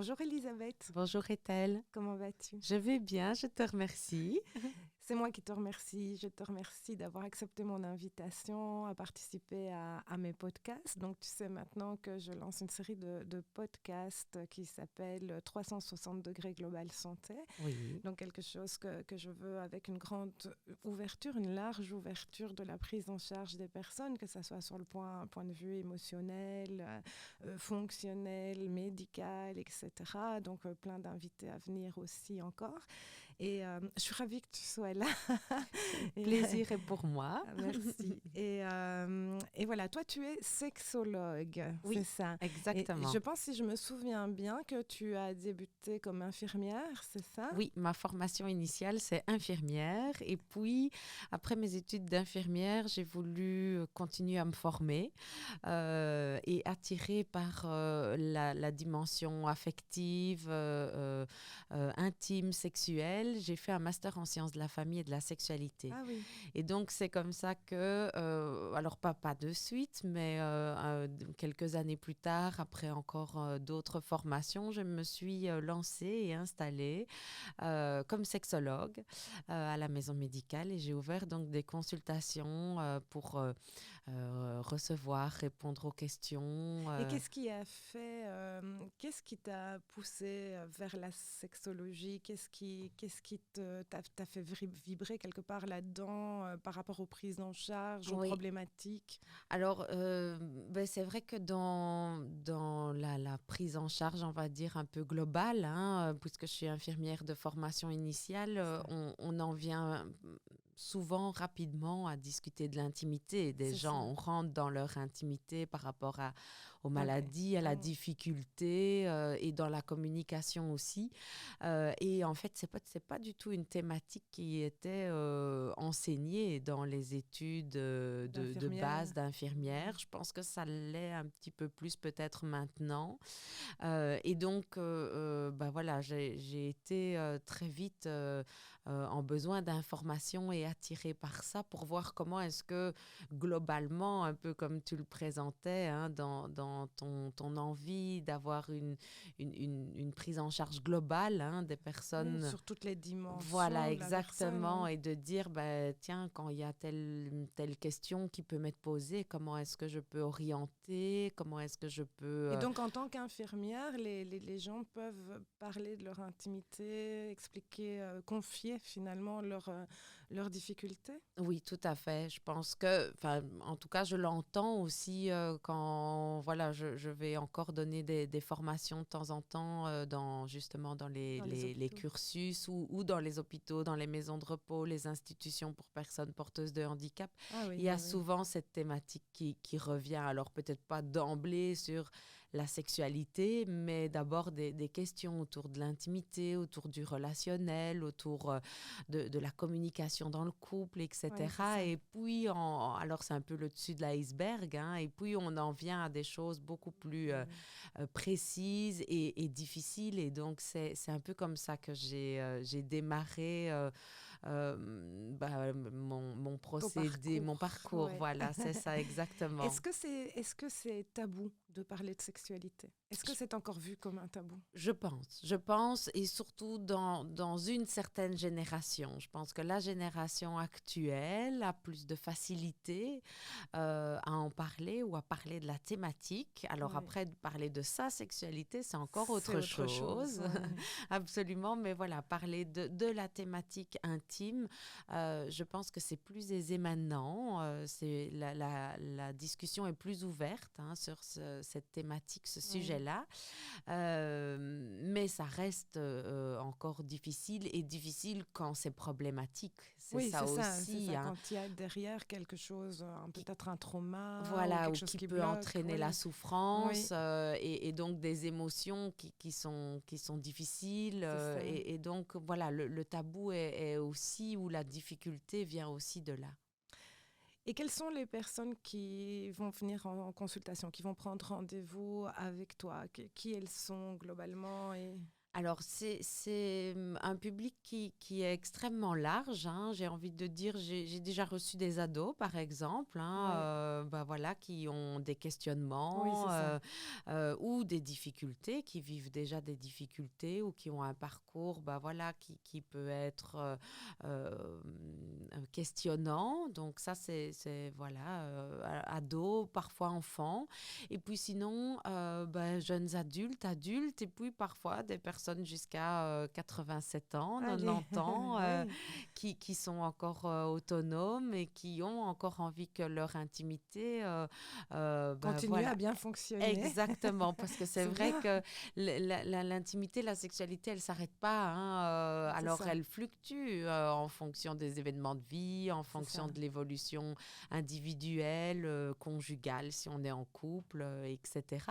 Bonjour Elisabeth, Bonjour Ethel, comment vas-tu? je vais bien, je te remercie. C'est moi qui te remercie. Je te remercie d'avoir accepté mon invitation à participer à mes podcasts. Donc, tu sais maintenant que je lance une série de podcasts qui s'appelle 360 degrés Global Santé. Oui, Donc, quelque chose que je veux avec une grande ouverture, une large ouverture de la prise en charge des personnes, que ce soit sur le point de vue émotionnel, fonctionnel, médical, etc. Donc, plein d'invités à venir aussi encore. Et je suis ravie que tu sois là. Et, plaisir est pour moi. merci. Et voilà, toi, tu es sexologue, c'est Oui, ça. Et exactement. je pense, si je me souviens bien, que tu as débuté comme infirmière, c'est ça? Oui, ma formation initiale, c'est infirmière. Et puis, après mes études d'infirmière, j'ai voulu continuer à me former et attirée par la dimension affective, intime, sexuelle. J'ai fait un master en sciences de la famille et de la sexualité. Ah oui. Et donc, c'est comme ça que, alors pas de suite, mais quelques années plus tard, après encore d'autres formations, je me suis lancée et installée comme sexologue à la maison médicale et j'ai ouvert donc des consultations pour recevoir, répondre aux questions. Et qu'est-ce qui t'a poussé vers la sexologie? T'a fait vibrer quelque part là-dedans par rapport aux prises en charge, aux Oui, problématiques? alors c'est vrai que dans la prise en charge, on va dire un peu globale, hein, puisque je suis infirmière de formation initiale, on en vient souvent rapidement à discuter de l'intimité des C'est ça. gens. On rentre dans leur intimité par rapport aux Ouais. maladies, à la difficulté et dans la communication aussi. Et en fait, c'est pas du tout une thématique qui était enseignée dans les études de base d'infirmière. Je pense que ça l'est un petit peu plus peut-être maintenant. Et donc, voilà, j'ai été très vite en besoin d'informations et attirée par ça pour voir comment est-ce que globalement, un peu comme tu le présentais, hein, dans ton envie d'avoir une prise en charge globale hein, des Oui, personnes. sur toutes les Voilà, dimensions de la personne. exactement. Oui. Et de dire, bah, tiens, quand il y a telle question qui peut m'être posée, comment est-ce que je peux orienter? Comment est-ce que je peux... Et donc, en tant qu'infirmière, les gens peuvent parler de leur intimité, expliquer, confier finalement leurs difficultés? Oui, tout à fait. Je pense que, enfin, en tout cas, je l'entends aussi quand, voilà, je vais encore donner des formations de temps en temps justement dans Dans les les hôpitaux. cursus ou dans les hôpitaux, dans les maisons de repos, les institutions pour personnes porteuses de handicap. Ah Il oui, y a oui, oui. souvent cette thématique qui revient. Alors peut-être pas d'emblée sur la sexualité, mais d'abord des questions autour de l'intimité, autour du relationnel, autour de la communication dans le couple, Oui, c'est etc. ça. Et puis, alors c'est un peu le dessus de l'iceberg, hein, et puis on en vient à des choses beaucoup plus précises et difficiles. Et donc, c'est un peu comme ça que j'ai démarré mon Ton procédé, mon parcours, parcours. ouais. Voilà, c'est ça exactement. Est-ce que c'est tabou de parler de sexualité? Est-ce que c'est encore vu comme un tabou? Je pense, et surtout dans une certaine génération. Je pense que la génération actuelle a plus de facilité à en parler ou à parler de la thématique. Alors Ouais. après, de parler de sa sexualité, c'est encore C'est autre autre chose. chose. Ouais. Absolument, mais voilà, parler de la thématique intime, je pense que c'est plus aisé maintenant. La discussion est plus ouverte hein, sur cette thématique, ce Ouais. sujet-là. Mais ça reste encore difficile et difficile quand c'est problématique. C'est Oui, ça c'est aussi, ça. hein, Quand il y a derrière quelque chose, qui, peut-être un trauma ou voilà, quelque ou chose qui qui peut bloque. entraîner la Oui, souffrance oui, et donc des émotions qui sont difficiles. c'est ça. Et donc, voilà, le tabou est aussi, ou la difficulté vient aussi de là. Et quelles sont les personnes qui vont venir en consultation, qui vont prendre rendez-vous avec toi? Qui elles sont globalement Alors, c'est un public qui est extrêmement large, hein. J'ai envie de dire, j'ai déjà reçu des ados, par exemple, hein, Oui, bah voilà, qui ont des oui, c'est questionnements ça. ou des difficultés, qui vivent déjà des difficultés ou qui ont un parcours, bah voilà, qui peut être euh, questionnant. Donc ça, voilà, ados, parfois enfants. Et puis sinon, ben, jeunes adultes, adultes, et puis parfois des personnes jusqu'à 87 ans, Allez, 90 ans, oui, qui sont encore autonomes et qui ont encore envie que leur intimité, ben, continue à voilà. bien fonctionner. Exactement, parce que c'est C'est vrai bien, que l'intimité, la sexualité, elle ne s'arrête pas, hein, c'est alors, ça, elle fluctue en fonction des événements de vie, en c'est ça. fonction de l'évolution individuelle, conjugale, si on est en couple, etc.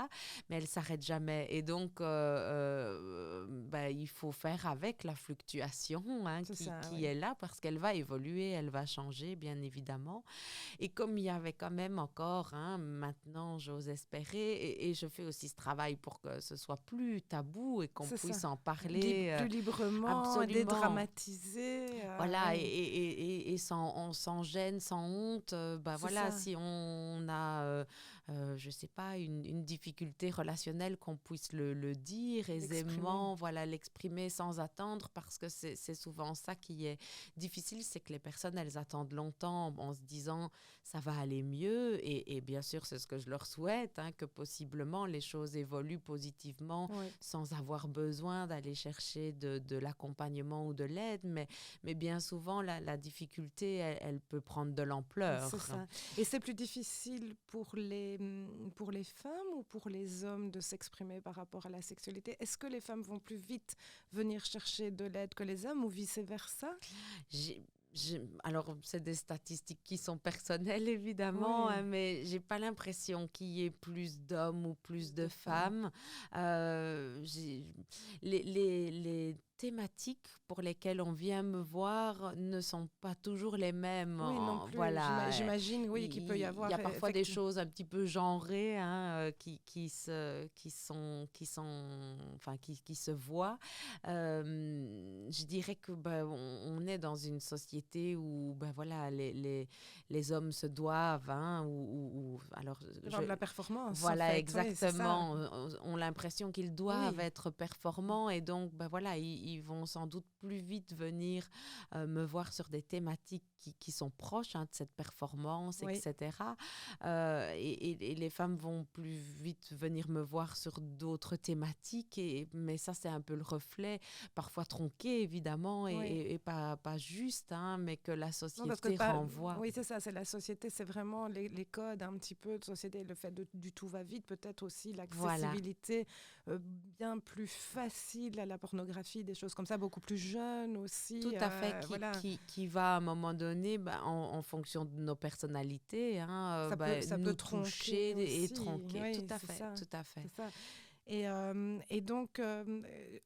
Mais elle s'arrête jamais. Et donc, ben, il faut faire avec la fluctuation, hein, C'est ça, qui oui. est là parce qu'elle va évoluer, elle va changer, bien évidemment. Et comme il y avait quand même encore, hein, maintenant, j'ose espérer, et je fais aussi ce travail pour que ce soit plus tabou et qu'on C'est ça. puisse en parler Plus librement, absolument. dédramatiser. Voilà, Oui, sans gêne, sans honte, bah c'est voilà, ça, si on a, je sais pas, une difficulté relationnelle, qu'on puisse le dire l'exprimer. aisément, voilà, l'exprimer sans attendre, parce que c'est souvent ça qui est difficile, c'est que les personnes, elles attendent longtemps en se disant, ça va aller mieux, et bien sûr, c'est ce que je leur souhaite, hein, que possiblement les choses évoluent positivement, Oui, sans avoir besoin d'aller chercher de l'accompagnement ou de l'aide, mais bien souvent, la difficulté, elle peut prendre de c'est l'ampleur. ça. Et c'est plus difficile pour les femmes ou pour les hommes de s'exprimer par rapport à la sexualité? Est-ce que les femmes vont plus vite venir chercher de l'aide que les hommes ou vice-versa? J'ai, alors, c'est des statistiques qui sont personnelles, évidemment, Oui, hein, mais j'ai pas l'impression qu'il y ait plus d'hommes ou plus plus de de femmes. femmes. Les thématiques pour lesquelles on vient me voir ne sont pas toujours les mêmes. Oui, non plus. Voilà, J'imagine, oui, qu'il peut y il y avoir a parfois des effectivement. choses un petit peu genrées, hein, enfin, qui se voient. Je dirais que ben, on est dans une société où ben, voilà, les hommes se doivent, hein, alors, Avoir de la performance, en voilà, fait. Oui, c'est ça. exactement, ont l'impression qu'ils doivent Oui, être performants, et donc ben, voilà, ils vont sans doute plus vite venir me voir sur des thématiques qui sont proches, hein, de cette performance, oui. etc. Et les femmes vont plus vite venir me voir sur d'autres thématiques, mais ça, c'est un peu le reflet, parfois tronqué, évidemment, Oui. et pas juste, hein, mais que la Non, parce que société renvoie. oui, c'est ça, c'est la société, c'est vraiment les codes un petit peu de société, le fait du tout va vite, peut-être aussi Voilà, l'accessibilité bien plus facile à la pornographie, des choses comme ça, beaucoup plus jeune tout aussi. à fait, Voilà, qui va à un moment donné, ben, en fonction de nos personnalités, hein, ben, ça peut nous tronquer toucher et aussi. tronquer. Tout Oui, à c'est fait, ça. tout à fait. C'est ça. Et donc,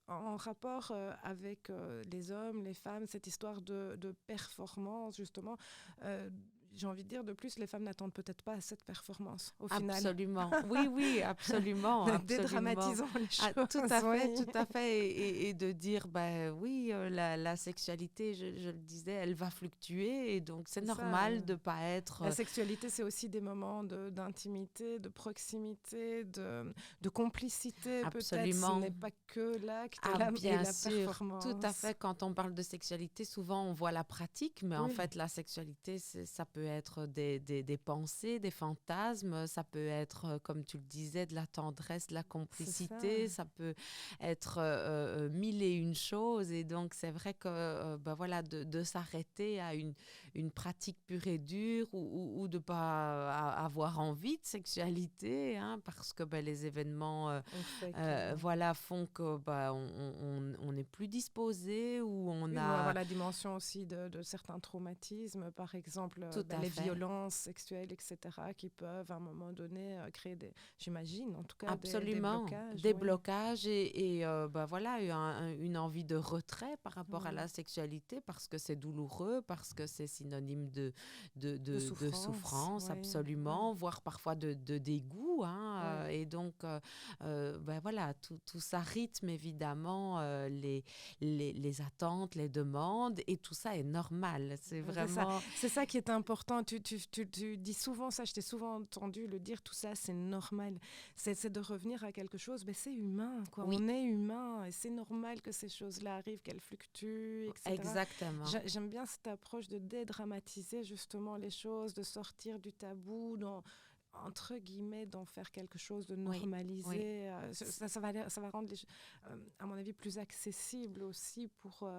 en rapport avec les hommes, les femmes, cette histoire de performance, justement, euh, j'ai envie de dire, de plus, les femmes n'attendent peut-être pas cette performance, au final. Absolument. Oui, oui, absolument, absolument. Dédramatisons les Ah, choses, oui. tout à fait. Et de dire, ben oui, la sexualité, je le disais, elle va fluctuer, et donc c'est C'est ça. normal de pas être La sexualité, c'est aussi des moments d'intimité, de proximité, de complicité, peut-être. Ce n'est absolument. pas que l'acte Ah, et bien la sûr, tout à performance. fait. Quand on parle de sexualité, souvent on voit la pratique, mais en Oui, fait, la sexualité, ça peut être des pensées, des fantasmes, ça peut être, comme tu le disais, de la tendresse, de la c'est ça. complicité, ça peut être mille et une choses. Et donc, c'est vrai que ben voilà, de s'arrêter à une pratique pure et dure, ou de ne pas avoir envie de sexualité, hein, parce que ben, les événements On fait que... voilà, font que bah, on est plus disposé, ou on Oui, ou avoir a la dimension aussi de certains traumatismes, par exemple, tout à les fait. violences sexuelles, etc., qui peuvent à un moment donné créer j'imagine en tout cas, des Absolument, blocages. des Oui, blocages bah voilà, une envie de retrait par rapport à oui. la sexualité parce que c'est douloureux, parce que c'est synonyme De de souffrance, souffrance, oui, oui. absolument, voire parfois de dégoût, hein, Oui. et donc, bah voilà, tout ça rythme évidemment les attentes, les demandes, et tout ça est normal. C'est C'est ça. vraiment C'est ça qui est important. Tu dis souvent ça, je t'ai souvent entendu le dire, tout ça, c'est normal. C'est de revenir à quelque chose, mais c'est humain, quoi. oui, On est humain et c'est normal que ces choses-là arrivent, qu'elles fluctuent, etc. exactement. J'aime bien cette approche de dédramatiser justement les choses, de sortir du tabou, entre guillemets, d'en faire quelque chose de Oui, oui. normalisé. Ça va rendre, à mon avis, plus accessible aussi pour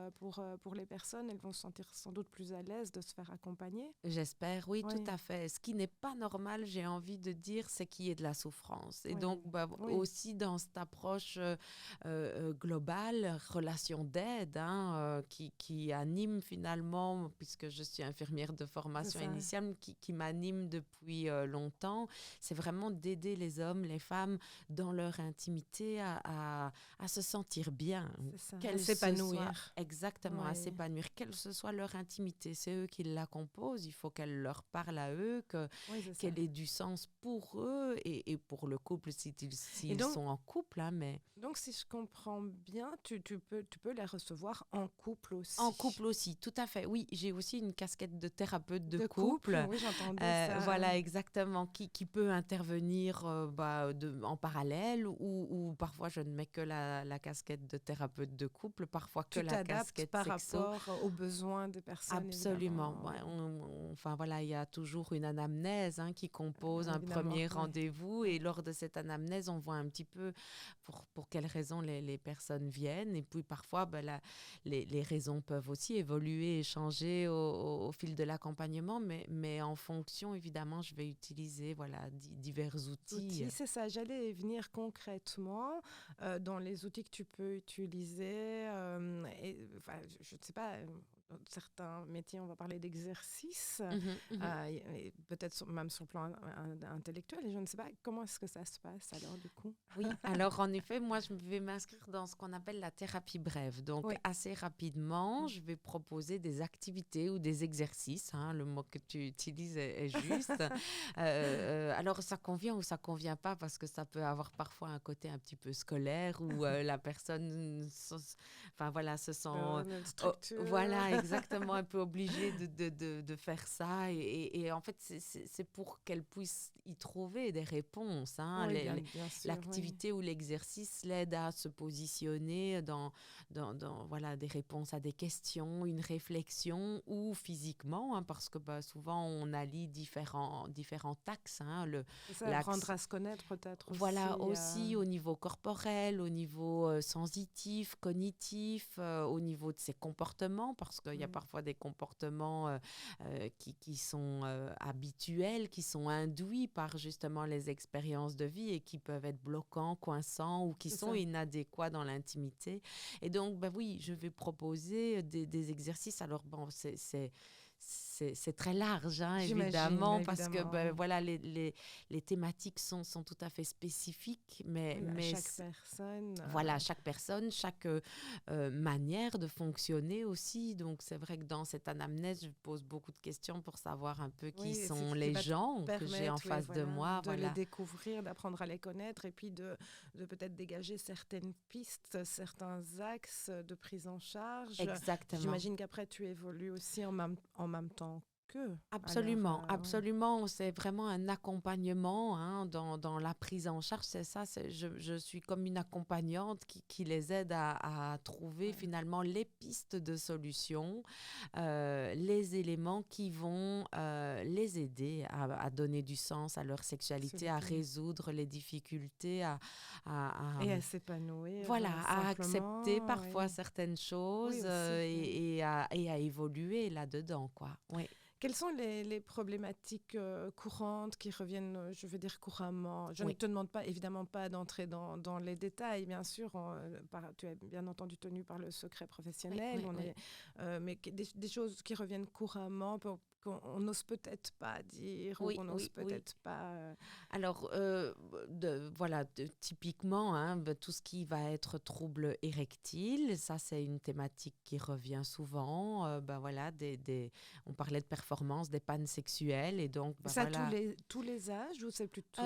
les personnes. Elles vont se sentir sans doute plus à l'aise de se faire accompagner. J'espère, oui, tout Oui, à fait. Ce qui n'est pas normal, j'ai envie de dire, c'est qu'il y ait de la souffrance. Et donc, oui, bah, oui, aussi dans cette approche globale, relation d'aide, hein, qui anime finalement, puisque je suis infirmière de c'est formation ça. initiale, qui m'anime depuis longtemps, c'est vraiment d'aider les hommes, les femmes, dans leur intimité à se sentir bien, C'est ça, à qu'elle se soit s'épanouir. exactement à Oui, s'épanouir, quelle que soit leur intimité. C'est eux qui la composent, il faut qu'elle leur parle à eux, oui, c'est ça. qu'elle ait du sens pour eux et pour le couple Et s'ils sont en couple, hein, mais donc, si je comprends bien, tu peux les recevoir en couple en aussi. couple aussi, tout à fait. Oui, j'ai aussi une casquette de thérapeute de De couple, couple. oui, j'entendais ça. Voilà, exactement, qui peut intervenir bah, en parallèle ou parfois je ne mets que la casquette de thérapeute de couple, parfois que Tu la t'adaptes casquette par sexo. rapport aux besoins des personnes, Absolument. évidemment. Ouais, enfin voilà, il y a toujours une anamnèse, hein, qui compose Bien un évidemment, premier oui. rendez-vous, et lors de cette anamnèse, on voit un petit peu pour quelles raisons les personnes viennent, et puis parfois ben, les raisons peuvent aussi évoluer et changer au fil de l'accompagnement, mais en fonction, évidemment, je vais utiliser voilà, divers outils. Outils, c'est ça. J'allais y venir concrètement dans les outils que tu peux utiliser. Enfin, je ne sais pas, dans certains métiers, on va parler d'exercice, Mhm, mhm. et peut-être même sur le plan intellectuel. Et je ne sais pas comment est-ce que ça se passe alors du coup. Oui, alors en effet, moi, je vais m'inscrire dans ce qu'on appelle la thérapie brève. Donc, Oui. assez rapidement, je vais proposer des activités ou des exercices, hein, le mot que tu utilises est juste. Alors, ça convient ou ça convient pas parce que ça peut avoir parfois un côté un petit peu scolaire où la personne enfin, voilà, se sent Notre oh, structure. voilà, exactement, un peu obligée de faire ça. Et en fait, c'est pour qu'elle puisse y trouver des réponses, hein. Oui, bien sûr, oui. L'activité ou l'exercice l'aide à se positionner voilà, des réponses à des questions, une réflexion, ou physiquement, hein, parce que bah, souvent on allie différents axes, hein, C'est ça, apprendre l'axe à se connaître peut-être voilà, aussi. aussi au niveau corporel, au niveau sensitif, cognitif, au niveau de ses comportements, parce qu'il y a Mm. parfois des comportements qui sont habituels, qui sont induits par justement les expériences de vie et qui peuvent être bloquants, coinçants ou qui C'est sont ça. inadéquats dans l'intimité. Et donc, ben oui, je vais proposer des exercices. Alors, bon, c'est très large, hein, J'imagine, évidemment, parce que évidemment. ben, voilà, les thématiques sont tout à fait spécifiques, Oui, mais à chaque personne. voilà, chaque personne, chaque manière de fonctionner aussi. Donc, c'est vrai que dans cette anamnèse, je pose beaucoup de questions pour savoir un peu qui Oui, c'est sont ce qui les va te gens que j'ai en permettre, oui, face de voilà, moi. de les Voilà, découvrir, d'apprendre à les connaître et puis de peut-être dégager certaines pistes, certains axes de prise en charge. exactement. J'imagine qu'après, tu évolues aussi en même temps qu'eux. Alors, Absolument, oui, absolument. C'est vraiment un accompagnement, hein, dans la prise en charge. C'est ça, je suis comme une accompagnante qui les aide à trouver ouais, finalement les pistes de solutions, les éléments qui vont les aider à donner du sens à leur sexualité, à absolument. résoudre les difficultés, Et à s'épanouir voilà, à accepter simplement. parfois Oui, certaines oui choses aussi. Oui. et à évoluer là-dedans, quoi. Oui. Quelles sont les problématiques courantes qui reviennent, je veux dire couramment? Je ne Oui, te demande pas, évidemment pas d'entrer dans les détails, bien sûr. Tu es bien entendu tenu par le secret oui, professionnel, oui, oui. mais des choses qui reviennent couramment qu'on n'ose peut-être pas dire ou Oui, qu'on n'ose oui, oui. peut-être pas... Alors, typiquement, hein, tout ce qui va être trouble érectile, ça c'est une thématique qui revient souvent. Voilà, on parlait de performance, des pannes sexuelles, et donc, Ça, voilà. tous les âges ou c'est plutôt...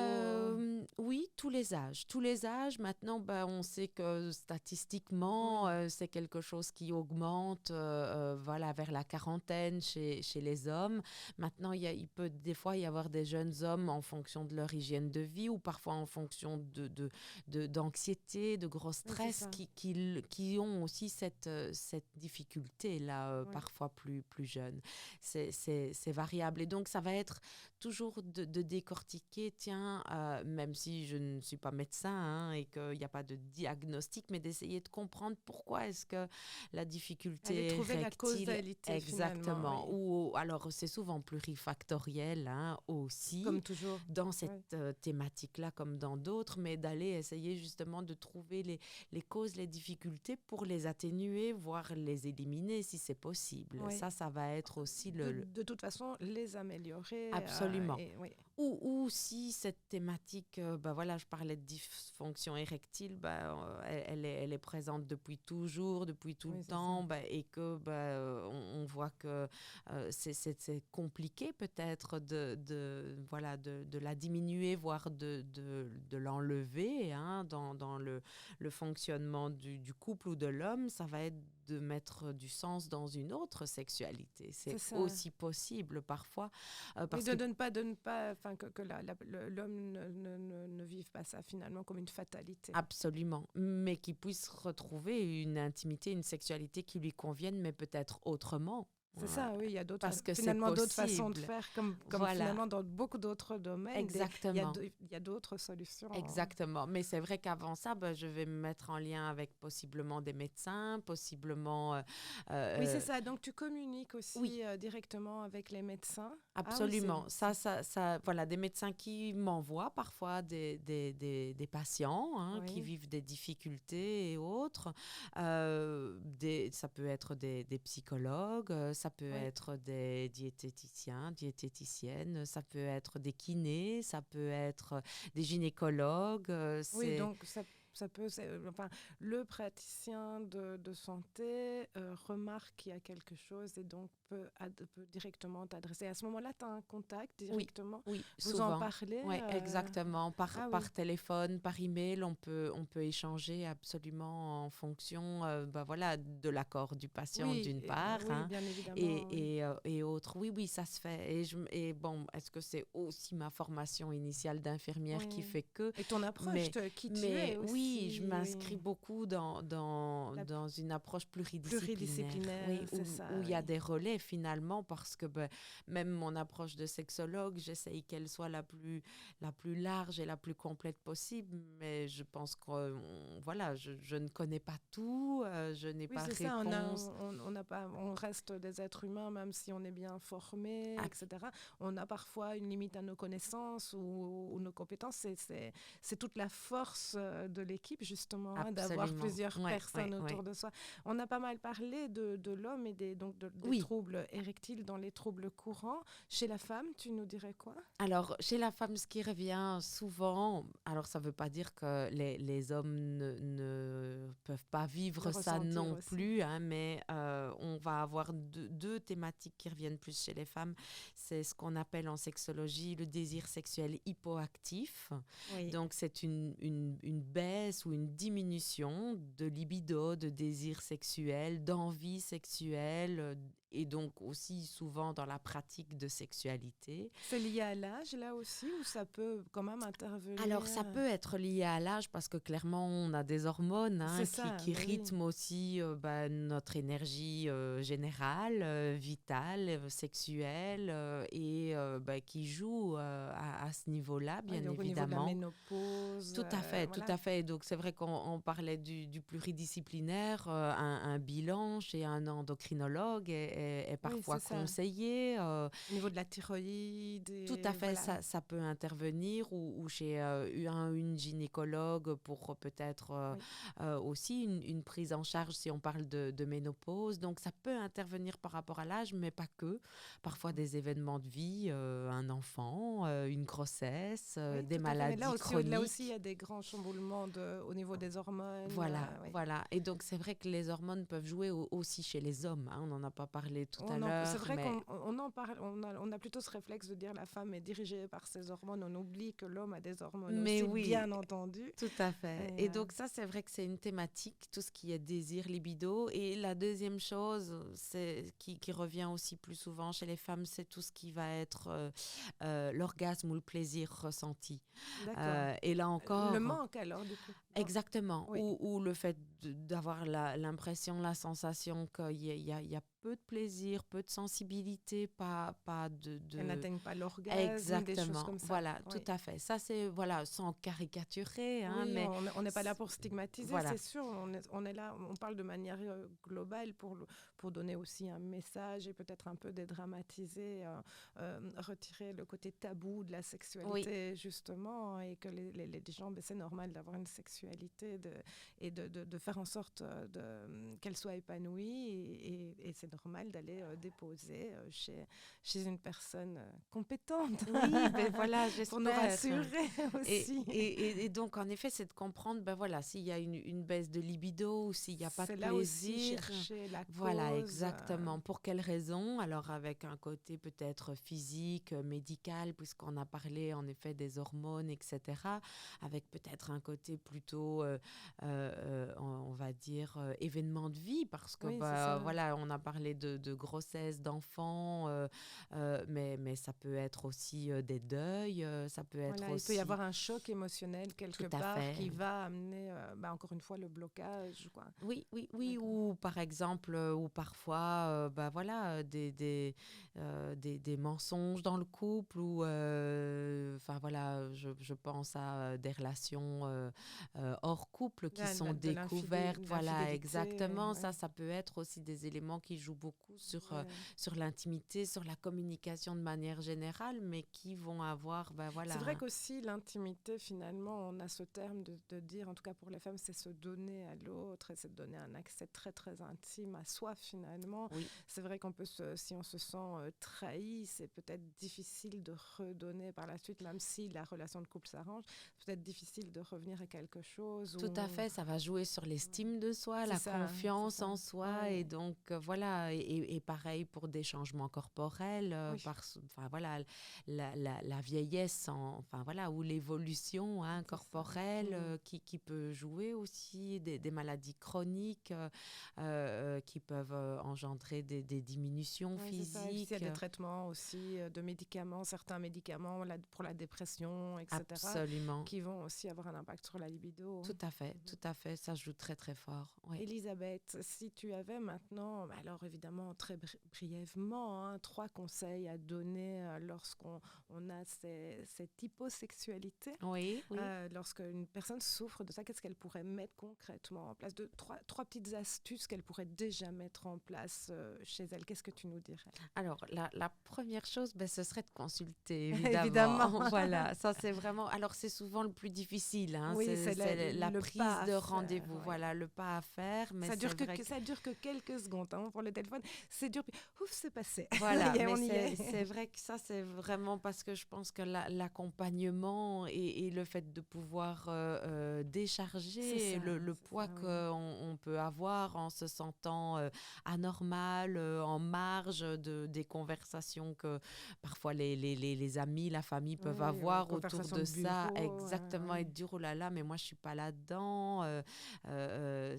Oui, tous les âges. Tous les âges. Maintenant, on sait que statistiquement, Oui. c'est quelque chose qui augmente voilà, vers la quarantaine chez les hommes. Maintenant, il peut des fois y avoir des jeunes hommes en fonction de leur hygiène de vie ou parfois en fonction d'anxiété, de gros Oui, c'est stress ça. qui ont aussi cette difficulté-là, Oui. parfois plus jeunes. C'est variable. Et donc, ça va être toujours de décortiquer, tiens, même si je ne suis pas médecin hein, et qu'il n'y a pas de diagnostic, mais d'essayer de comprendre pourquoi est-ce que la Aller difficulté trouver la rectile, causalité finalement, exactement, oui. ou alors c'est souvent plurifactoriel hein, aussi, Comme toujours. dans Oui. cette thématique-là comme dans d'autres, mais d'aller essayer justement de trouver les causes, les difficultés pour les atténuer, voire les éliminer si c'est possible. Oui. Ça va être aussi De toute façon, les améliorer. Absolument. Oui. Ou si cette thématique, voilà, je parlais de dysfonction érectile, elle est présente depuis toujours, depuis tout le Oui, c'est ça. temps, et que on voit que c'est compliqué peut-être voilà, de la diminuer, voire de l'enlever hein, dans le fonctionnement du couple ou de l'homme. Ça va être de mettre du sens dans une autre sexualité. C'est ça. aussi possible parfois. Oui, Parce de que ne pas, enfin, que l'homme ne vive pas ça finalement comme une fatalité. absolument, mais qu'il puisse retrouver une intimité, une sexualité qui lui convienne, mais peut-être autrement. C'est ça, oui, il y a Parce que c'est finalement d'autres façons de possible. faire, comme Voilà, finalement dans beaucoup d'autres domaines. exactement. Il y a d'autres solutions. Exactement. Mais c'est vrai qu'avant ça, je vais me mettre en lien avec possiblement des médecins, possiblement... Oui, c'est ça. Donc, tu communiques aussi oui, directement avec les médecins. absolument. Ah, oui, Voilà, des médecins qui m'envoient parfois des patients hein, qui oui. vivent des difficultés et autres. Ça peut être des psychologues, ça peut Oui. être des diététiciens, diététiciennes, ça peut être des kinés, ça peut être des gynécologues. Oui, donc ça peut, enfin, le praticien de santé remarque qu'il y a quelque chose et donc peut directement t'adresser. À ce moment-là, tu as un contact Oui, directement. oui, Vous en souvent. parlez Oui, exactement. Ah oui. Par téléphone, par email, on peut échanger absolument en fonction voilà, de l'accord du patient Oui, d'une part oui, hein, bien évidemment. Oui. et autres. Oui, oui, ça se fait. Et bon, est-ce que c'est aussi ma formation initiale d'infirmière qui Oui. fait que... Et ton approche, Mais, qui tu mais es oui, je aussi. m'inscris Oui. beaucoup La dans une approche pluridisciplinaire. pluridisciplinaire, Oui, c'est ça. où il y a Oui. des relais finalement parce que même mon approche de sexologue, j'essaye qu'elle soit la plus large et la plus complète possible, mais je pense que voilà, je ne connais pas tout, je n'ai Oui, pas c'est ça. réponse. On reste des êtres humains, même si on est bien formé, Ah, etc. On a parfois une limite à nos connaissances ou nos compétences. C'est toute la force de l'équipe, justement, hein, d'avoir absolument. plusieurs Ouais, personnes ouais. autour de soi. On a pas mal parlé de l'homme et des Oui. troubles érectiles dans les troubles courants. Chez la femme, tu nous dirais quoi? Alors, chez la femme, ce qui revient souvent, alors ça ne veut pas dire que les hommes ne peuvent pas vivre Le ça ressentir non aussi. plus, hein, mais on va avoir deux thématiques qui reviennent plus chez les femmes. C'est ce qu'on appelle en sexologie le désir sexuel hypoactif. Oui. Donc, c'est une baisse ou une diminution de libido, de désir sexuel, d'envie sexuelle, et donc aussi souvent dans la pratique de sexualité. C'est lié à l'âge, là aussi, ou ça peut quand même intervenir? Alors, ça peut être lié à l'âge parce que clairement, on a des hormones hein, C'est ça, qui mais oui. rythment aussi notre énergie générale, vitale, sexuelle et qui jouent à ce niveau-là, Oui, bien donc au niveau de la évidemment. ménopause, Tout à fait, tout voilà. à fait. Donc, c'est vrai qu'on parlait du pluridisciplinaire. Un bilan chez un endocrinologue est parfois c'est ça. conseillé. Au niveau de la thyroïde, Tout à fait, voilà. ça peut intervenir ou chez une gynécologue pour peut-être Oui. aussi une prise en charge si on parle de ménopause. Donc, ça peut intervenir par rapport à l'âge, mais pas que. Parfois, des événements de vie, un enfant, une grossesse, Oui, des tout à fait. Mais maladies là aussi, il y chroniques. a des grands chamboulements au niveau des hormones. Voilà, Oui. voilà. Et donc, c'est vrai que les hormones peuvent jouer aussi chez les hommes, hein. On n'en a pas parlé tout à C'est l'heure, vrai mais qu'on en parle, on a plutôt ce réflexe de dire la femme est dirigée par ses hormones. On oublie que l'homme a des hormones mais aussi, oui, bien entendu. tout à fait. Et, Et donc ça, c'est vrai que c'est une thématique, tout ce qui est désir, libido. Et la deuxième chose, qui revient aussi plus souvent chez les femmes, c'est tout ce qui va être l'orgasme ou le plaisir ressenti. d'accord. Et là Le encore, manque alors, du coup. Non. exactement, Oui. ou le fait d'avoir l'impression, la sensation qu'il y a peu de plaisir, peu de sensibilité, pas Elles de... n'atteignent pas l'orgasme, des choses Exactement, comme ça. voilà, tout Oui. à fait. Ça, c'est, voilà, sans caricaturer, hein, Oui, mais on n'est pas là pour stigmatiser, voilà, c'est sûr. On est là, on parle de manière globale pour donner aussi un message et peut-être un peu dédramatiser, retirer le côté tabou de la oui, sexualité, justement, et que les gens, ben, c'est normal d'avoir une sexualité et de faire en sorte qu'elle soit épanouie. Et c'est normal d'aller déposer chez une personne compétente oui, ben voilà, pour nous j'espère. rassurer aussi. Et donc, en effet, c'est de comprendre, ben voilà, s'il y a une baisse de libido ou s'il n'y a pas de C'est là aussi plaisir. chercher la Voilà, cause. exactement. Pour quelles raisons? Alors, avec un côté peut-être physique, médical, puisqu'on a parlé en effet des hormones, etc. Avec peut-être un côté plutôt, on va dire, événement de vie, parce que, Oui, c'est ça. voilà, on a parlé de grossesse, d'enfants, mais ça peut être aussi des deuils, ça peut être Voilà, il peut y aussi... avoir un choc émotionnel quelque Tout à part fait. qui va amener, encore une fois, le blocage, quoi. Oui, oui, oui, D'accord. ou par exemple, ou parfois, voilà, des mensonges dans le couple, ou, enfin voilà, je pense à des relations hors couple qui sont découvertes, De voilà, l'infidélité, exactement. ouais. Ça peut être aussi des éléments qui jouent beaucoup Ouais. sur l'intimité, sur la communication de manière générale, mais qui vont avoir, ben C'est voilà, vrai qu'aussi l'intimité, finalement, on a ce terme de dire, en tout cas pour les femmes, c'est se donner à l'autre et c'est donner un accès très très intime à soi, finalement. oui, C'est vrai qu'on peut si on se sent trahi, c'est peut-être difficile de redonner par la suite, même si la relation de couple s'arrange, c'est peut-être difficile de revenir à quelque chose tout à fait, ça va jouer sur l'estime de soi, c'est la ça, c'est confiance ça. en soi, Ouais. et donc voilà, et pareil pour des changements corporels, Oui, enfin voilà, la vieillesse, enfin voilà, ou l'évolution, hein, c'est ça. corporelle, Mm. qui peut jouer aussi, des maladies chroniques qui peuvent engendrer des diminutions Oui, c'est ça. Et puis, il y a physiques. des traitements aussi de médicaments, certains médicaments pour la dépression, etc., Absolument, qui vont aussi avoir un impact sur la libido. Mhm. tout à fait, ça joue très très fort. Oui. Elisabeth, si tu avais maintenant, alors évidemment très brièvement, hein, 3 conseils à donner lorsqu'on a cette hyposexualité, Oui, oui. lorsqu'une personne souffre de ça, qu'est-ce qu'elle pourrait mettre concrètement en place? Trois petites astuces qu'elle pourrait déjà mettre en place chez elle. Qu'est-ce que tu nous dirais? Alors, la première chose, ben, ce serait de consulter, évidemment. Évidemment. Voilà, ça c'est vraiment... Alors, c'est souvent le plus difficile, hein, Oui, c'est c'est la le prise pas à de faire. rendez-vous, Ouais. voilà, le pas à faire, mais Ça c'est dure vrai que... ça dure que quelques secondes, hein, pour le téléphone. C'est dur, puis ouf, c'est passé. Ça Voilà, y est, mais on y est. c'est vrai que ça, c'est vraiment parce que je pense que l'accompagnement et le fait de pouvoir C'est décharger ça, le c'est ça, poids oui. qu'on peut avoir en se sentant anormal, en marge des conversations que parfois les amis, la famille peuvent Oui, avoir autour conversation de de ça, bureau, exactement, et oui. de dire, oh là là, mais moi je suis pas là-dedans,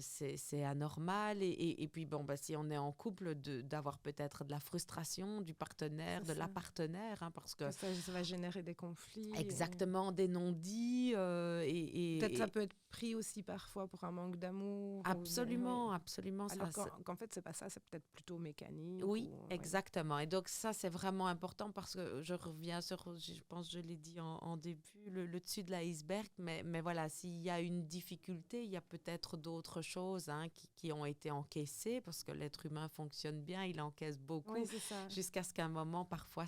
c'est anormal, et puis bon, bah, si on est en couple, d'avoir peut-être de la frustration du partenaire, C'est de ça. la partenaire, hein, parce que Que ça va générer des conflits. exactement, des non-dits, Peut-être ça et peut être pris aussi parfois pour un manque d'amour. Oui. absolument, absolument, Alors qu'en fait, c'est pas ça, c'est peut-être plutôt mécanique. oui, Oui. exactement. Et donc ça, c'est vraiment important parce que je reviens sur, je pense que je l'ai dit en début, le dessus de l'iceberg, mais voilà, s'il y a une difficulté, il y a peut-être d'autres choses, hein, qui ont été encaissées parce que l'être humain fonctionne bien, il encaisse beaucoup, Oui, c'est ça. jusqu'à ce qu'à un moment, parfois,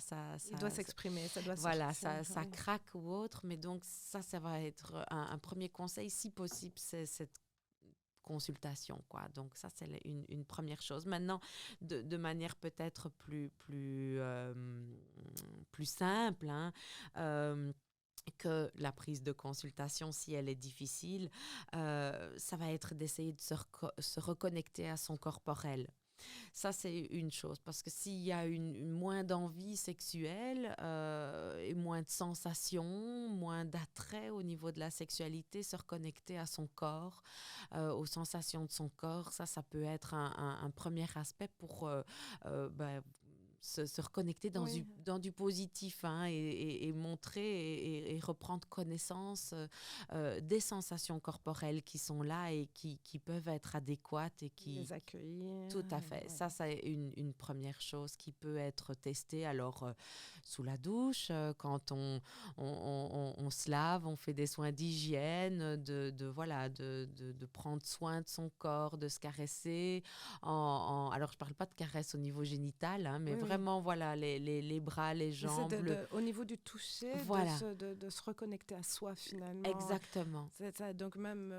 Il doit s'exprimer, ça doit voilà, sortir. ça Oui. craque ou autre. Mais donc, ça va être un premier conseil, si possible, c'est cette consultation, quoi. Donc ça, c'est une première chose. Maintenant, de manière peut-être plus simple, hein, que la prise de consultation, si elle est difficile, ça va être d'essayer de se reconnecter à son corporel. Ça, c'est une chose, parce que s'il y a une moins d'envie sexuelle et moins de sensations, moins d'attrait au niveau de la sexualité, se reconnecter à son corps, aux sensations de son corps, ça peut être un premier aspect pour se reconnecter Oui. dans du positif, hein, et montrer et reprendre connaissance des sensations corporelles qui sont là et qui peuvent être adéquates et qui... Les accueillir. Tout à fait. Ouais. Ça, c'est une première chose qui peut être testée. Alors, sous la douche, quand on se lave, on fait des soins d'hygiène, voilà, de prendre soin de son corps, de se caresser. Alors, je ne parle pas de caresse au niveau génital, hein, mais Oui, oui. vraiment, voilà, les bras, les Mais c'est jambes. au niveau du toucher, Voilà, de se reconnecter à soi finalement. exactement. C'est ça. Donc même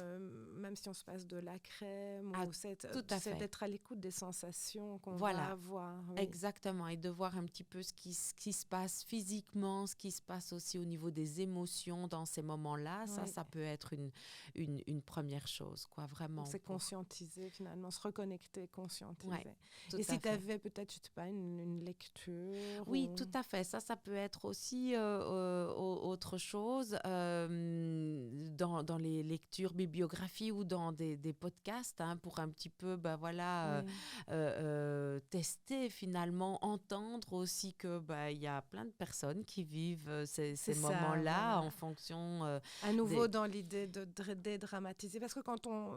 si on se passe de la crème, Ah, ou tout à c'est fait. d'être à l'écoute des sensations qu'on va Voilà. avoir. Oui. Exactement, et de voir un petit peu ce qui se passe physiquement, ce qui se passe aussi au niveau des émotions dans ces moments-là. Oui. Ça peut être une première chose, quoi, vraiment. Donc c'est conscientiser finalement, se reconnecter, conscientiser. Ouais, tout Et à si tu fait. avais peut-être, je sais pas, une lecture Oui, ou... tout à fait. Ça peut être aussi autre chose dans les lectures, bibliographies ou dans des podcasts, hein, pour un petit peu, ben voilà, Oui. tester finalement, entendre aussi que il y a plein de personnes qui vivent C'est ces ça, moments-là en voilà. fonction À nouveau des... dans l'idée de dédramatiser, parce que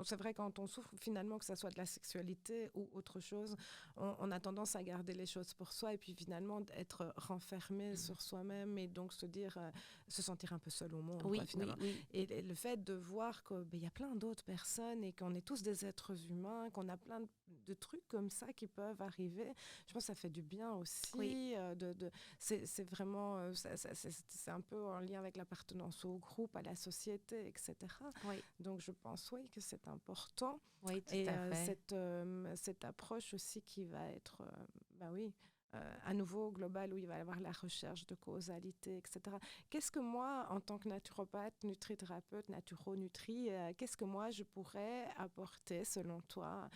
c'est vrai, quand on souffre finalement, que ce soit de la sexualité ou autre chose, on a tendance à garder les choses pour soi et puis finalement être renfermé sur soi-même et donc se sentir un peu seul au monde, quoi, Oui, finalement. oui. Et le fait de voir qu'il y a plein d'autres personnes et qu'on est tous des êtres humains, qu'on a plein de trucs comme ça qui peuvent arriver, je pense que ça fait du bien aussi. Oui. C'est vraiment, c'est un peu en lien avec l'appartenance au groupe, à la société, etc. Oui, Donc je pense, oui, que c'est important. oui, tout Et à fait. cette approche aussi qui va être, oui, à nouveau globale, où il va y avoir la recherche de causalité, etc. Qu'est-ce que moi, en tant que naturopathe, nutrithérapeute, naturo-nutri, qu'est-ce que moi je pourrais apporter selon toi?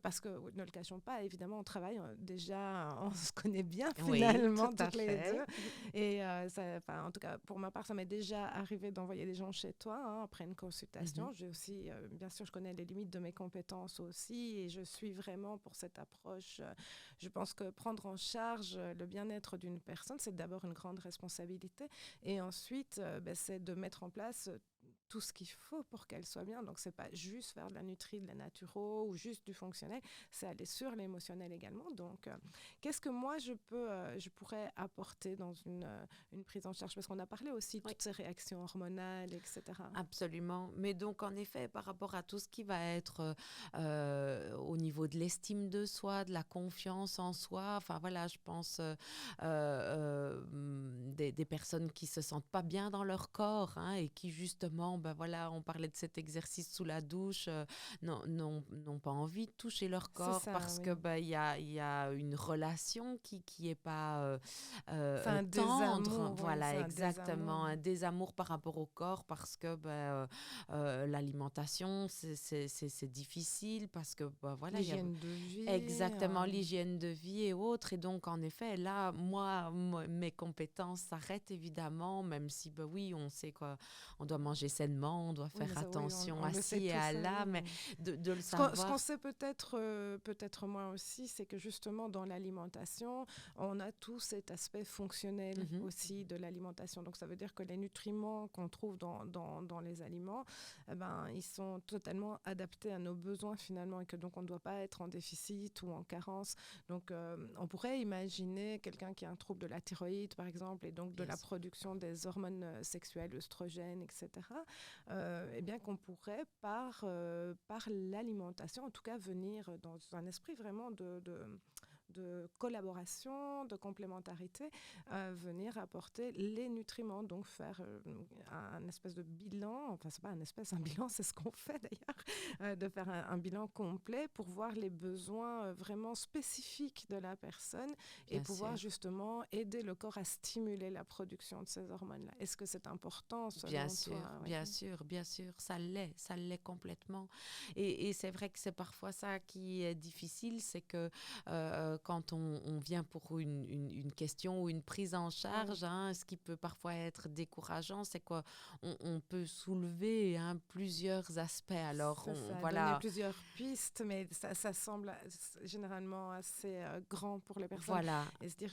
Parce que, ne le cachons pas, évidemment, on travaille déjà, on se connaît bien Oui, finalement, tout à toutes les fait. deux. Et en tout cas, pour ma part, ça m'est déjà arrivé d'envoyer des gens chez toi, hein, après une consultation. J'ai aussi, bien sûr, je connais les limites de mes compétences aussi, et je suis vraiment pour cette approche. Je pense que prendre en charge le bien-être d'une personne, c'est d'abord une grande responsabilité, et ensuite, c'est de mettre en place tout ce qu'il faut pour qu'elle soit bien. Donc, c'est pas juste faire de la nutri, de la naturo ou juste du fonctionnel, c'est aller sur l'émotionnel également. Donc, qu'est-ce que moi, je pourrais apporter dans une prise en charge? Parce qu'on a parlé aussi de toutes ces réactions hormonales, etc. Absolument. Mais donc, en effet, par rapport à tout ce qui va être au niveau de l'estime de soi, de la confiance en soi, enfin voilà, je pense des personnes qui se sentent pas bien dans leur corps, hein, et qui justement, voilà, on parlait de cet exercice sous la douche, n'ont pas envie de toucher leur C'est corps ça, parce oui. que il y a une relation qui est pas C'est un tendre. désamour, oui, Voilà, c'est un exactement, désamour. un désamour par rapport au corps parce que l'alimentation, c'est difficile parce que voilà, il y a L'hygiène de vie. exactement l'hygiène de vie et autres. Et donc, en effet, là, mes compétences s'arrêtent évidemment, même si, oui, on sait qu'on doit manger sainement, on doit Oui, mais faire ça, oui, attention on à le sait ci et à tous, là, mais oui. de le Ce qu'on savoir. sait peut-être moins aussi, c'est que justement dans l'alimentation, on a tout cet aspect fonctionnel aussi de l'alimentation. Donc ça veut dire que les nutriments qu'on trouve dans les aliments, ils sont totalement adaptés à nos besoins finalement, et que donc on ne doit pas être en déficit ou en carence. Donc, on pourrait imaginer quelqu'un qui a un trouble de la thyroïde, par exemple, et donc de la production des hormones sexuelles, œstrogènes, etc. Eh bien, qu'on pourrait, par l'alimentation, en tout cas, venir dans un esprit vraiment de collaboration, de complémentarité, venir apporter les nutriments, donc faire un espèce de bilan, enfin c'est pas un bilan, c'est ce qu'on fait d'ailleurs, de faire un bilan complet pour voir les besoins vraiment spécifiques de la personne et pouvoir justement aider le corps à stimuler la production de ces hormones-là. Est-ce que c'est important selon toi? Bien sûr, ça l'est complètement. Et c'est vrai que c'est parfois ça qui est difficile, c'est que quand on vient pour une question ou une prise en charge, ce qui peut parfois être décourageant, c'est qu'on peut soulever plusieurs aspects. Alors, donner plusieurs pistes, mais ça semble généralement assez grand pour les personnes. Voilà. Et se dire,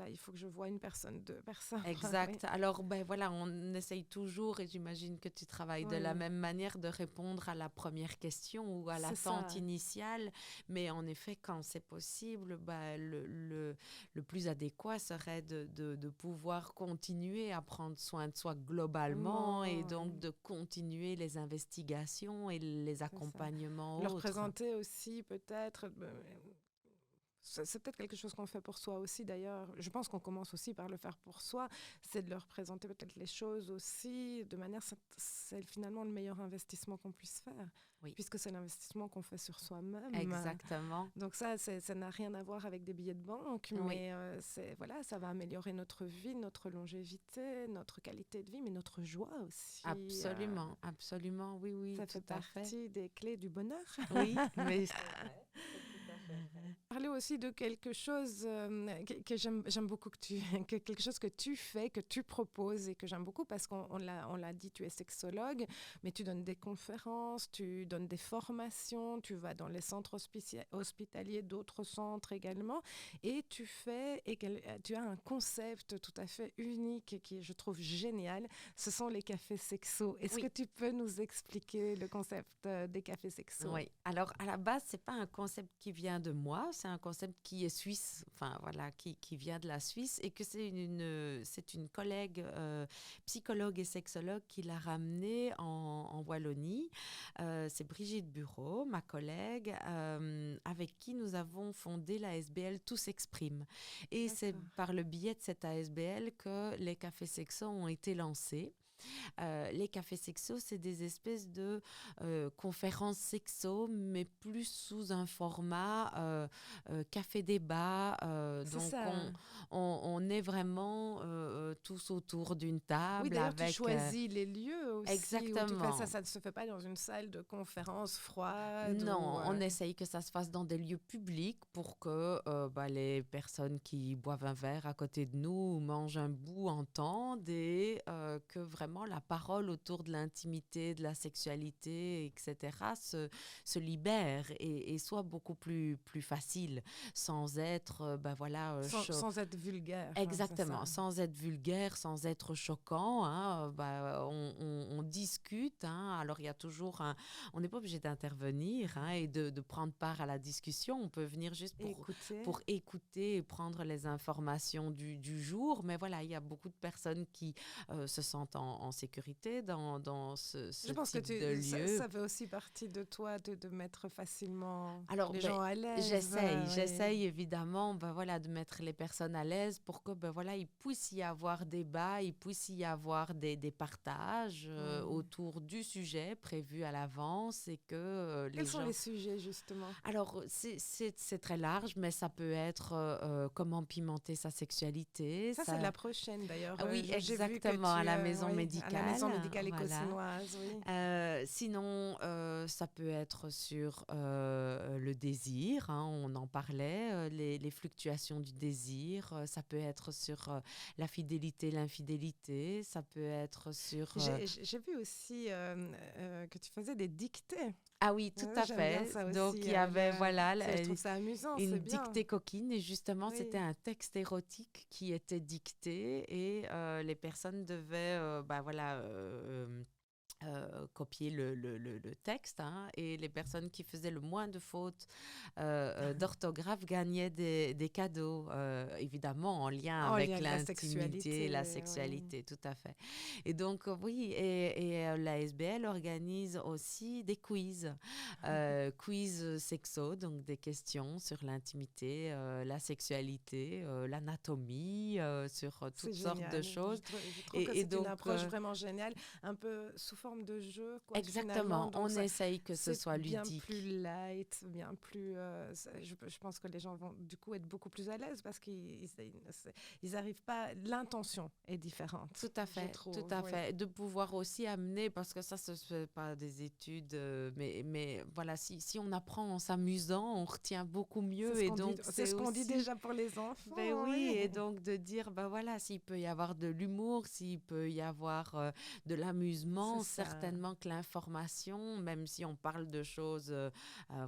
il faut que je voie une personne, deux personnes. Exact. Alors, on essaye toujours, et j'imagine que tu travailles de la même manière, de répondre à la première question ou à l'attente initiale. Mais en effet, quand c'est possible, le plus adéquat serait de pouvoir continuer à prendre soin de soi globalement et donc de continuer les investigations et les accompagnements. Leur présenter aussi peut-être... c'est peut-être quelque chose qu'on fait pour soi aussi d'ailleurs. Je pense qu'on commence aussi par le faire pour soi. C'est de leur présenter peut-être les choses aussi de manière... C'est finalement le meilleur investissement qu'on puisse faire. Oui. Puisque c'est l'investissement qu'on fait sur soi-même. Exactement. Donc ça n'a rien à voir avec des billets de banque, mais ça va améliorer notre vie, notre longévité, notre qualité de vie, mais notre joie aussi. Absolument, oui. Ça fait partie des clés du bonheur. Oui, mais... Parler aussi de quelque chose que j'aime beaucoup, quelque chose que tu fais, que tu proposes et que j'aime beaucoup parce qu'on l'a dit, tu es sexologue, mais tu donnes des conférences, tu donnes des formations, tu vas dans les centres hospitaliers, d'autres centres également, et tu as un concept tout à fait unique qui, je trouve, génial. Ce sont les cafés sexos. Est-ce que tu peux nous expliquer le concept des cafés sexos? Oui. Alors, à la base, c'est pas un concept qui vient de moi, c'est un concept qui est suisse, qui vient de la Suisse et que c'est une collègue psychologue et sexologue qui l'a ramené en Wallonie. C'est Brigitte Bureau, ma collègue, avec qui nous avons fondé l'ASBL Tout s'exprime. Et c'est par le biais de cette ASBL que les cafés sexos ont été lancés. Les cafés sexos, c'est des espèces de conférences sexos, mais plus sous un format café-débat. Donc, on est vraiment tous autour d'une table. Oui, d'ailleurs, tu choisis les lieux aussi. Exactement. Ça ne se fait pas dans une salle de conférence froide. Non, on essaye que ça se fasse dans des lieux publics pour que les personnes qui boivent un verre à côté de nous ou mangent un bout entendent et que vraiment la parole autour de l'intimité, de la sexualité, etc. se libère et soit beaucoup plus facile, sans être, sans être vulgaire. Exactement, sans être vulgaire, sans être choquant. On discute. Alors, il y a toujours on n'est pas obligé d'intervenir et de prendre part à la discussion. On peut venir juste pour écouter et prendre les informations du jour. Mais voilà, il y a beaucoup de personnes qui se sentent en sécurité dans ce Je pense type que de lieu. Ça fait aussi partie de toi de mettre facilement les gens à l'aise. J'essaye évidemment de mettre les personnes à l'aise pour que il puisse y avoir débat, il puisse y avoir des partages autour du sujet prévu à l'avance et que Quels sont les sujets justement? Alors c'est très large, mais ça peut être comment pimenter sa sexualité. Ça c'est la prochaine d'ailleurs. Oui, exactement, à la maison médicale. À la maison médicale éco-chinoise, oui. Sinon, ça peut être sur le désir, on en parlait, les fluctuations du désir. Ça peut être sur la fidélité, l'infidélité. Ça peut être sur... J'ai vu aussi que tu faisais des dictées. Ah oui, tout à fait. Donc, il y avait, je trouve ça amusant, une dictée coquine. Et justement, c'était un texte érotique qui était dicté et les personnes devaient, copier le texte, hein, et les personnes qui faisaient le moins de fautes d'orthographe gagnaient des cadeaux, évidemment en lien En lien avec avec la l'intimité, la sexualité, oui. sexualité, tout à fait. Et donc, oui, et la SBL organise aussi des quiz, quiz sexo, donc des questions sur l'intimité, la sexualité, l'anatomie, sur C'est toutes sortes de génial. choses. Je trouve que Et c'est une donc, approche vraiment géniale, un peu sous forme de jeu, quoi, finalement. exactement, Donc, on essaye que ce c'est soit bien ludique. plus light, bien plus. Je pense que les gens vont du coup être beaucoup plus à l'aise parce ils arrivent pas. L'intention est différente, je Tout trouve. à Oui, fait. De pouvoir aussi amener, parce que ça, ce ne se fait pas des études, mais voilà, si on apprend en s'amusant, on retient beaucoup mieux. Et donc, c'est c'est ce qu'on dit aussi, déjà pour les ben enfants. oui, Oui, et donc de dire, ben voilà, s'il peut y avoir de l'humour, s'il peut y avoir de c'est l'amusement, ça. certainement que l'information, même si on parle de choses,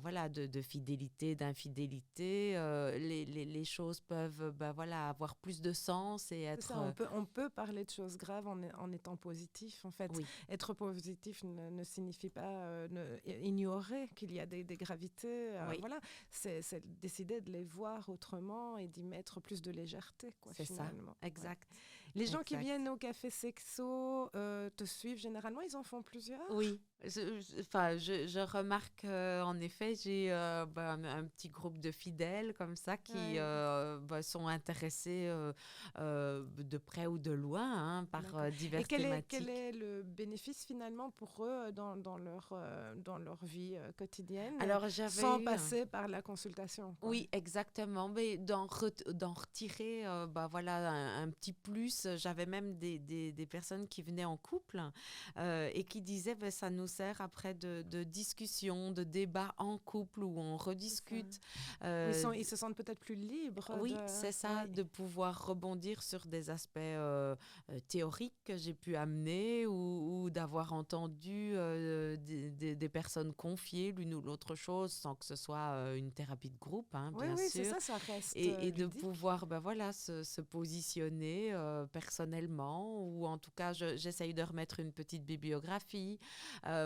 voilà, de fidélité, d'infidélité, les choses peuvent, ben voilà, avoir plus de sens et C'est être, ça, on peut parler de choses graves en étant positif. En fait, oui. être positif ne signifie pas ignorer qu'il y a des gravités. Oui, Voilà, c'est décider de les voir autrement et d'y mettre plus de légèreté, quoi, c'est ça, finalement. Ouais. exact, Les gens qui exact. viennent au café sexo te suivent généralement, ils en font plusieurs. Oui, enfin, je remarque en effet, j'ai un petit groupe de fidèles comme ça qui Ouais, sont intéressés de près ou de loin, hein, par d'accord. Et diverses quel thématiques. est le bénéfice finalement pour eux dans leur vie quotidienne, Alors j'avais sans eu passer par la consultation, quoi. Oui, exactement. Mais d'en retirer, bah voilà, un petit plus. J'avais même des personnes qui venaient en couple et qui disaient, ben, ça nous sert après de discussion, de débat en couple où on C'est ça. rediscute. Où Euh, ils se sentent peut-être plus libres oui, c'est ça, ouais, de pouvoir rebondir sur des aspects théoriques que j'ai pu amener ou d'avoir entendu des personnes confier l'une ou l'autre chose sans que ce soit une thérapie de groupe, hein, oui, bien oui, c'est sûr, ça reste et de ludique. pouvoir ben voilà, se positionner personnellement, ou en tout cas, j'essaye de remettre une petite bibliographie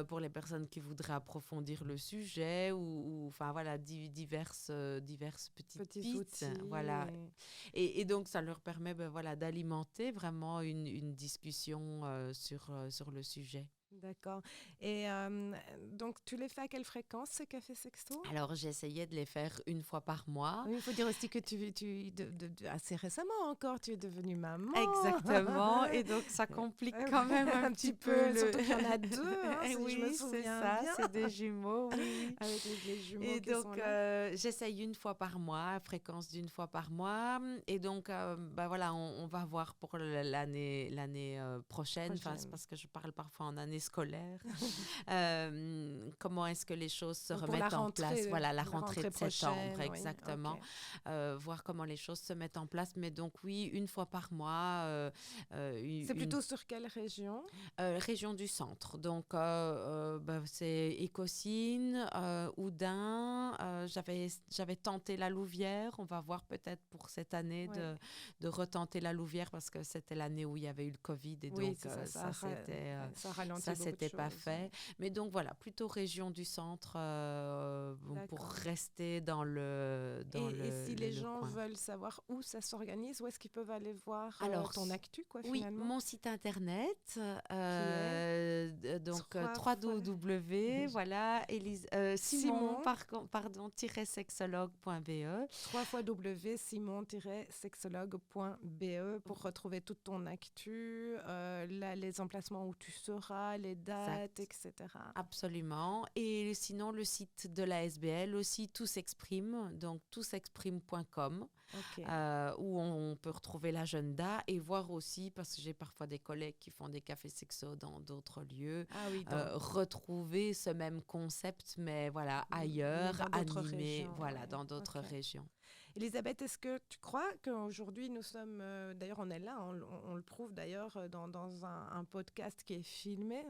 pour les personnes qui voudraient approfondir le sujet enfin voilà, diverses petites Petits pistes, outils. voilà. Et donc, ça leur permet ben voilà, d'alimenter vraiment une discussion sur le sujet. D'accord. Et donc, tu les fais à quelle fréquence, ces cafés sexto? Alors, j'essayais de les faire une fois par mois. Oui, il faut dire aussi que assez récemment encore, tu es devenue maman. Exactement, et donc ça complique quand même un Un petit petit peu peu, le... surtout qu'il y en a deux, hein, si je me Oui, c'est souviens ça, bien, c'est des jumeaux, oui, oui. avec les jumeaux Et qui sont donc, là. j'essaye une fois par mois, fréquence d'une fois par mois. Et donc, bah voilà, on va voir pour l'année prochaine. Enfin, c'est Prochaine. parce que je parle parfois en année scolaire. Comment est-ce que les choses se Donc, remettent en place? Voilà, la la rentrée rentrée de septembre, prochaine, oui, exactement. ok. Voir comment les choses se mettent en place. Mais donc, oui, une fois par mois, C'est plutôt sur quelle région? région du centre. Donc, bah, c'est Écosine, Oudin. J'avais tenté la Louvière. On va voir peut-être pour cette année Ouais. de retenter la Louvière parce que c'était l'année où il y avait eu le Covid et Oui, donc c'est ça, ça ralentit ça beaucoup de s'était pas choses. Ouais. fait. Mais donc voilà, plutôt région du centre bon, pour D'accord. rester dans Et si les le gens coin. veulent savoir où ça s'organise, où est-ce qu'ils peuvent aller voir Alors, ton actu, quoi, oui, finalement? mon site internet, Qui est trois fois... www, voilà, Simon, Simon, pardon, sexologue.be. www.simon-sexologue.be pour retrouver toute ton actu, les emplacements où tu seras, les dates, Exact. etc. Absolument. Et sinon, le site de la SBL aussi, Tout s'exprime, donc toutsexprime.com, Ok. où on peut retrouver l'agenda et voir aussi, parce que j'ai parfois des collègues qui font des cafés sexo dans d'autres lieux, Ah oui, retrouver ce même concept, mais voilà, mais ailleurs, dans d'autres animé, régions, voilà, ouais. dans d'autres Ok. régions. Elisabeth, est-ce que tu crois qu'aujourd'hui nous sommes, d'ailleurs on est là, on le prouve d'ailleurs dans un podcast qui est filmé,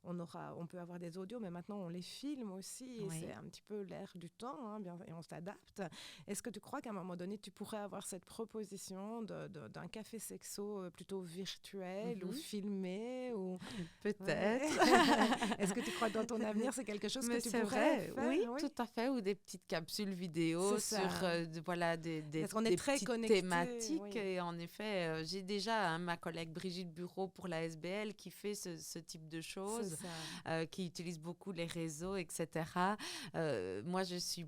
on peut avoir des audios, mais maintenant on les filme aussi et c'est Oui. un petit peu l'air du temps, hein, et on s'adapte. Est-ce que tu crois qu'à un moment donné tu pourrais avoir cette proposition d'un café sexo plutôt virtuel ou Mhm. filmé ou... Ouais. Peut-être. Est-ce que tu crois que dans ton avenir c'est quelque chose que Mais tu c'est pourrais vrai, faire? oui, Oui, tout à fait, ou des petites capsules vidéo c'est sur ça. voilà, des Parce qu'on est des très petites connectés, thématiques. oui. Et en effet, j'ai déjà ma collègue Brigitte Bureau pour la SBL qui fait ce type de C'est choses, ça. qui utilise beaucoup les réseaux, etc. Moi, je suis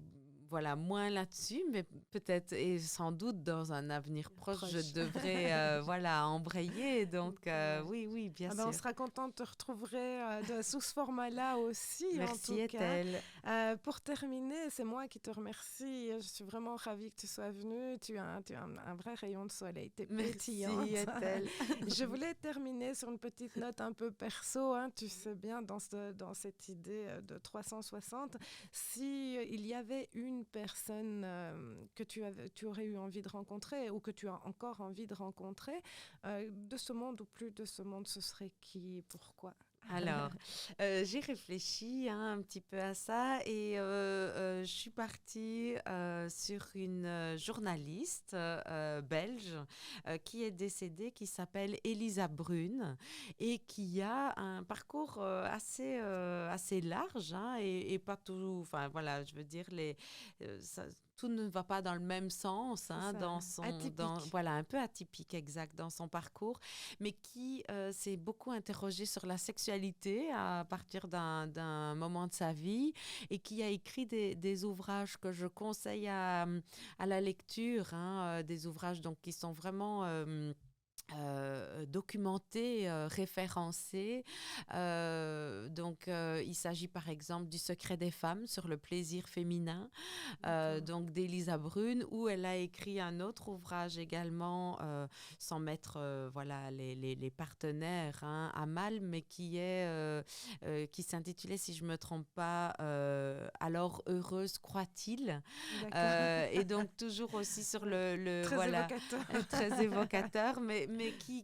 voilà, moins là-dessus, mais peut-être et sans doute dans un avenir proche, je Proche. devrais voilà, embrayer. Donc, Ouais. oui, oui, bien Ah ben, on sûr. sera content de te retrouver sous ce format-là aussi, en Merci, tout cas. Ethel. Pour terminer, c'est moi qui te remercie. Je suis vraiment ravie que tu sois venue. Tu as un vrai rayon de soleil. Tu es Merci, pétillante. Ethel. Je voulais terminer sur une petite note un peu perso. Hein. Tu sais bien, dans cette idée de 360, si il y avait une personne que tu aurais eu envie de rencontrer ou que tu as encore envie de rencontrer, de ce monde ou plus de ce monde, ce serait qui et pourquoi? Alors, j'ai réfléchi un petit peu à ça et je suis partie sur une journaliste belge qui est décédée, qui s'appelle Elisa Brune et qui a un parcours assez large, hein, et pas tout. Enfin, voilà, je veux dire, tout ne va pas dans le même sens, C'est hein, ça, atypique. voilà, un peu atypique, exact, dans son parcours, mais qui s'est beaucoup interrogée sur la sexualité à partir d'un moment de sa vie et qui a écrit des ouvrages que je conseille à la lecture, hein, des ouvrages donc, qui sont vraiment... documentés, référencés. Donc, il s'agit par exemple du Secret des femmes sur le plaisir féminin, D'accord. donc d'Elisa Brune, où elle a écrit un autre ouvrage également, sans mettre voilà, les partenaires, hein, à mal, mais qui s'intitulait, si je ne me trompe pas, Alors heureuse croit-il, D'accord. et donc toujours aussi sur Ouais. Très voilà, évocateur. très évocateur, mais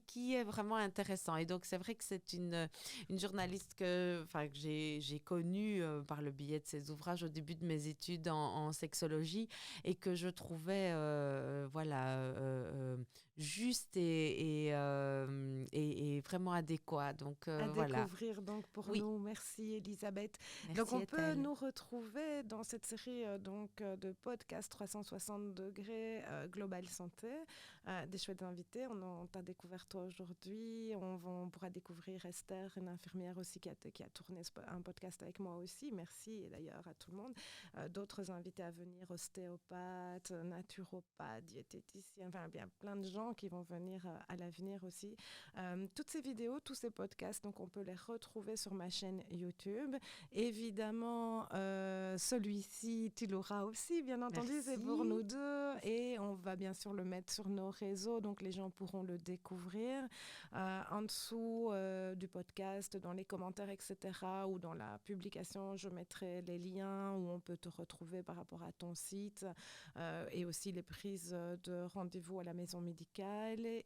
qui est vraiment intéressant. Et donc, c'est vrai que c'est une journaliste que j'ai connue par le biais de ses ouvrages au début de mes études en sexologie et que je trouvais voilà, juste et vraiment adéquat. Donc, À voilà. découvrir donc pour Oui, nous. Merci Elisabeth. Donc merci on peut Ethel. nous retrouver dans cette série de podcasts 360 degrés Global Santé, des chouettes invités. On t'a découvert toi aujourd'hui. On pourra découvrir Esther, une infirmière aussi qui a tourné un podcast avec moi aussi. Merci et d'ailleurs à tout le monde. D'autres invités à venir, ostéopathes, naturopathes, diététiciens, enfin bien plein de gens qui vont venir à l'avenir aussi. Toutes ces vidéos, tous ces podcasts, donc on peut les retrouver sur ma chaîne YouTube. Évidemment, celui-ci, tu l'auras aussi, bien entendu, c'est pour Merci. nous deux. Et on va bien sûr le mettre sur nos réseaux, donc les gens pourront le découvrir. En dessous du podcast, dans les commentaires, etc., ou dans la publication, je mettrai les liens où on peut te retrouver par rapport à ton site, et aussi les prises de rendez-vous à la maison médicale.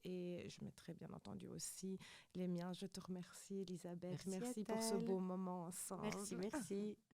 Et je mettrai bien entendu aussi les miens. Je te remercie, Elisabeth. Merci Merci pour ce beau Ethel. moment ensemble. Merci, merci.